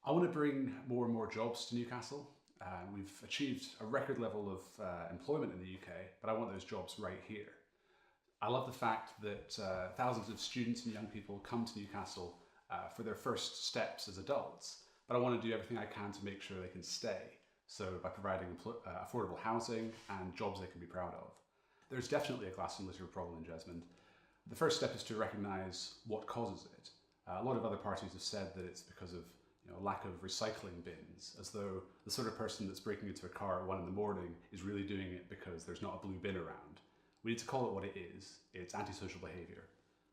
I want to bring more and more jobs to Newcastle. We've achieved a record level of employment in the UK, but I want those jobs right here. I love the fact that thousands of students and young people come to Newcastle for their first steps as adults, but I want to do everything I can to make sure they can stay. So by providing affordable housing and jobs they can be proud of. There's definitely a glass and litter problem in Jesmond. The first step is to recognise what causes it. A lot of other parties have said that it's because of lack of recycling bins, as though the sort of person that's breaking into a car at 1 in the morning is really doing it because there's not a blue bin around. We need to call it what it is. It's antisocial behaviour.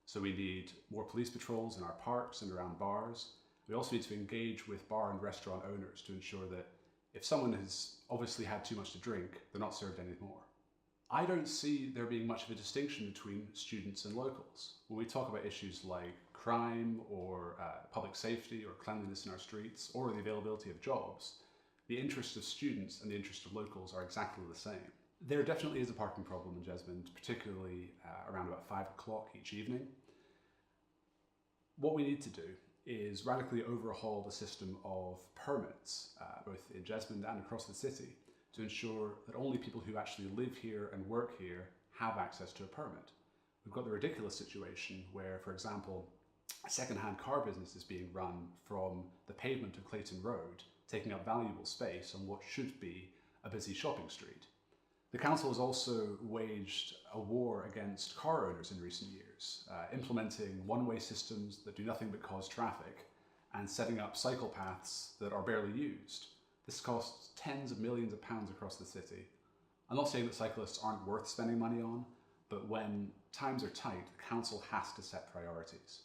So we need more police patrols in our parks and around bars. We also need to engage with bar and restaurant owners to ensure that if someone has obviously had too much to drink, they're not served anymore. I don't see there being much of a distinction between students and locals. When we talk about issues like crime or public safety or cleanliness in our streets or the availability of jobs, the interests of students and the interests of locals are exactly the same. There definitely is a parking problem in Jesmond, particularly around about 5 o'clock each evening. What we need to do is radically overhaul the system of permits, both in Jesmond and across the city, to ensure that only people who actually live here and work here have access to a permit. We've got the ridiculous situation where, for example, a second-hand car business is being run from the pavement of Clayton Road, taking up valuable space on what should be a busy shopping street. The council has also waged a war against car owners in recent years, implementing one-way systems that do nothing but cause traffic and setting up cycle paths that are barely used. This costs tens of millions of pounds across the city. I'm not saying that cyclists aren't worth spending money on, but when times are tight, the council has to set priorities.